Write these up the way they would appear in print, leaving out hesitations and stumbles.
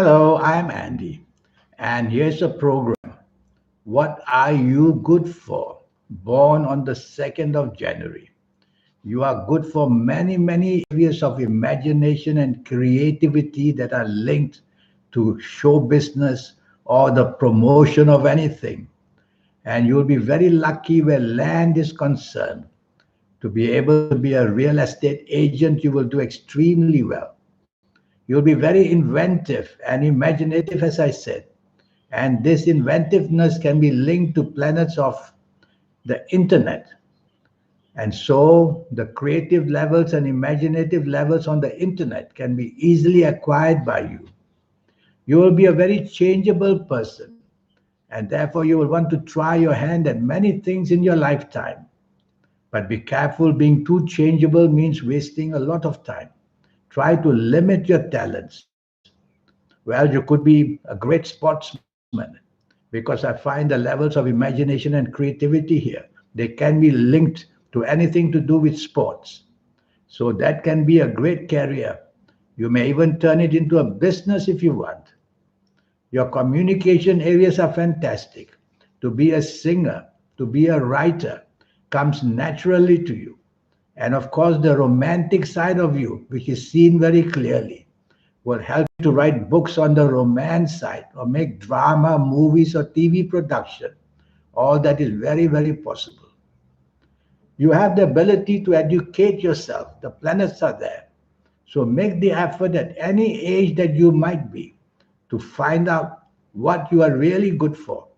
Hello, I'm Andy, and here's a program. What are you good for? Born on the 2nd of January. You are good for many, many areas of imagination and creativity that are linked to show business or the promotion of anything. And you'll be very lucky where land is concerned. To be able to be a real estate agent, you will do extremely well. You'll be very inventive and imaginative, as I said. And this inventiveness can be linked to planets of the internet. And so the creative levels and imaginative levels on the internet can be easily acquired by you. You will be a very changeable person, and therefore you will want to try your hand at many things in your lifetime. But be careful, being too changeable means wasting a lot of time. Try to limit your talents. Well, you could be a great sportsman because I find the levels of imagination and creativity here. They can be linked to anything to do with sports. So that can be a great career. You may even turn it into a business if you want. Your communication areas are fantastic. To be a singer, to be a writer comes naturally to you. And of course, the romantic side of you, which is seen very clearly, will help you to write books on the romance side or make drama, movies, or TV production. All that is very, very possible. You have the ability to educate yourself. The planets are there. So make the effort at any age that you might be to find out what you are really good for.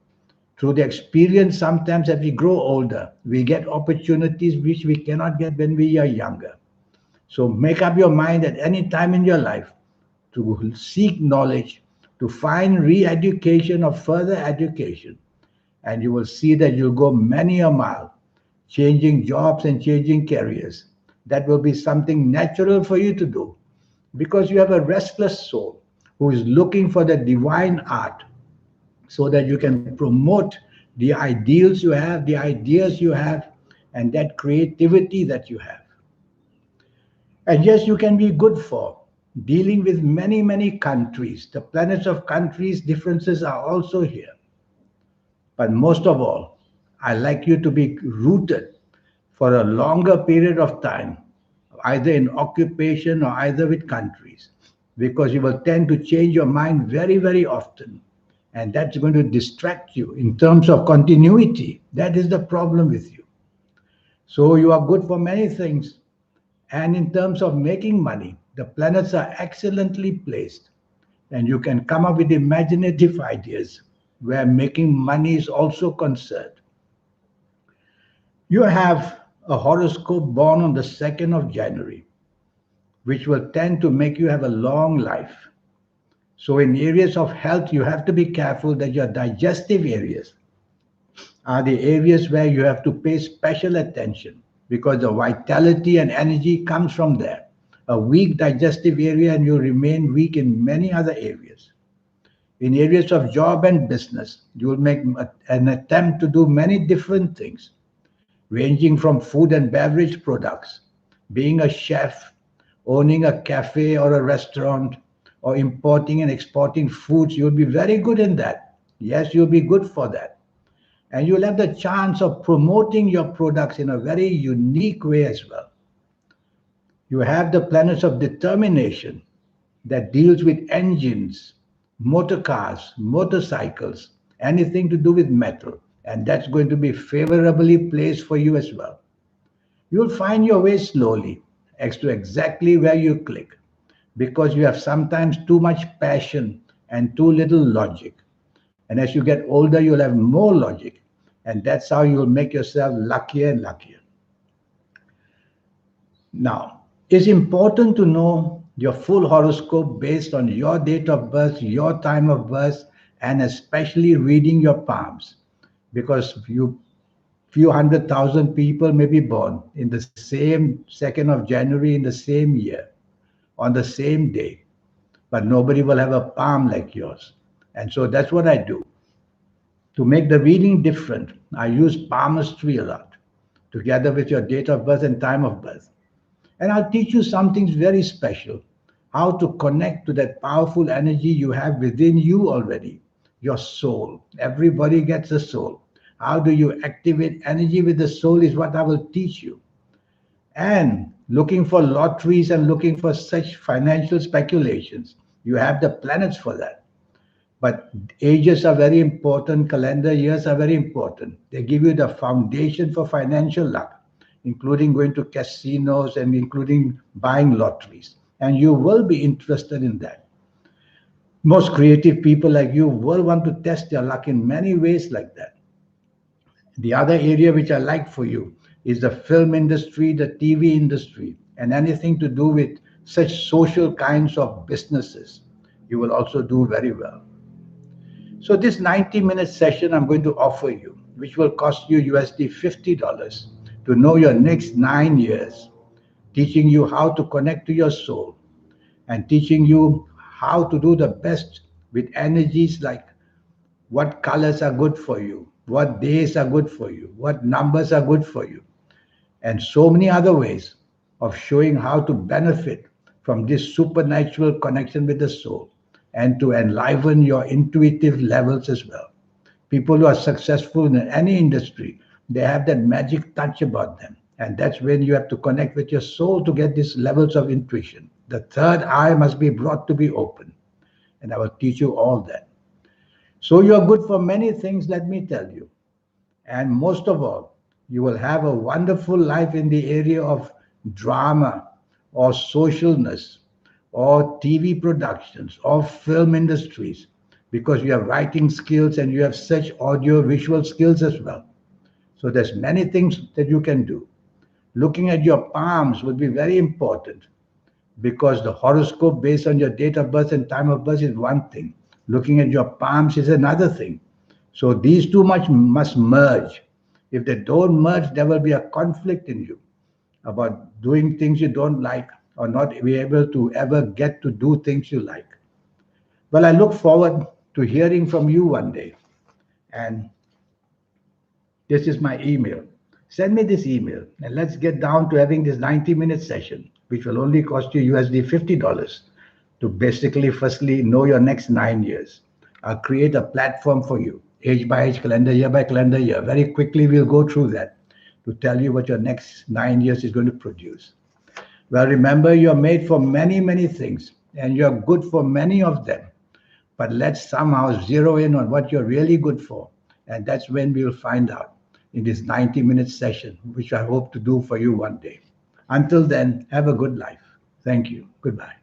Through the experience, sometimes as we grow older, we get opportunities which we cannot get when we are younger. So make up your mind at any time in your life to seek knowledge, to find re education or further education. And you will see that you'll go many a mile, changing jobs and changing careers. That will be something natural for you to do because you have a restless soul who is looking for the divine art so that you can promote the ideals you have, the ideas you have, and that creativity that you have. And yes, you can be good for dealing with many, many countries. The planets of countries differences are also here. But most of all, I like you to be rooted for a longer period of time, either in occupation or either with countries, because you will tend to change your mind very, very often. And that's going to distract you in terms of continuity. That is the problem with you. So you are good for many things. And in terms of making money, the planets are excellently placed. And you can come up with imaginative ideas where making money is also concerned. You have a horoscope born on the 2nd of January, which will tend to make you have a long life. So, in areas of health, you have to be careful that your digestive areas are the areas where you have to pay special attention because the vitality and energy comes from there. A weak digestive area, and you remain weak in many other areas. In areas of job and business, you will make an attempt to do many different things, ranging from food and beverage products, being a chef, owning a cafe or a restaurant, or importing and exporting foods. You'll be very good in that. Yes, you'll be good for that. And you'll have the chance of promoting your products in a very unique way as well. You have the planets of determination that deals with engines, motor cars, motorcycles, anything to do with metal. And that's going to be favorably placed for you as well. You'll find your way slowly as to exactly where you click because you have sometimes too much passion and too little logic. And as you get older, you'll have more logic. And that's how you'll make yourself luckier and luckier. Now, it's important to know your full horoscope based on your date of birth, your time of birth, and especially reading your palms because you few hundred thousand people may be born in the same 2nd of January in the same year on the same day, but nobody will have a palm like yours. And so that's what I do. To make the reading different, I use palmistry a lot, together with your date of birth and time of birth. And I'll teach you something very special. how to connect to that powerful energy you have within you already, your soul. Everybody gets a soul. How do you activate energy with the soul is what I will teach you. And looking for lotteries and looking for such financial speculations, you have the planets for that. But ages are very important, calendar years are very important. They give you the foundation for financial luck, including going to casinos and including buying lotteries. And you will be interested in that. Most creative people like you will want to test their luck in many ways like that. The other area which I like for you is the film industry, the TV industry, and anything to do with such social kinds of businesses. You will also do very well. So this 90-minute session I'm going to offer you, which will cost you USD $50 to know your next 9 years, teaching you how to connect to your soul and teaching you how to do the best with energies like what colors are good for you, what days are good for you, what numbers are good for you, and so many other ways of showing how to benefit from this supernatural connection with the soul and to enliven your intuitive levels as well. People who are successful in any industry, they have that magic touch about them. And that's when you have to connect with your soul to get these levels of intuition. The third eye must be brought to be open. And I will teach you all that. So you are good for many things, let me tell you. And most of all, you will have a wonderful life in the area of drama or socialness or TV productions or film industries because you have writing skills and you have such audio visual skills as well. So there's many things that you can do. Looking at your palms would be very important because the horoscope based on your date of birth and time of birth is one thing. Looking at your palms is another thing. So these two much must merge. If they don't merge, there will be a conflict in you about doing things you don't like or not be able to ever get to do things you like. Well, I look forward to hearing from you one day. And this is my email. Send me this email and let's get down to having this 90-minute session, which will only cost you USD $50 to basically, firstly, know your next 9 years. I'll create a platform for you, age by age, calendar year by calendar year. Very quickly, we'll go through that to tell you what your next 9 years is going to produce. Well, remember, you're made for many, many things, and you're good for many of them. But let's somehow zero in on what you're really good for. And that's when we'll find out in this 90-minute session, which I hope to do for you one day. Until then, have a good life. Thank you. Goodbye.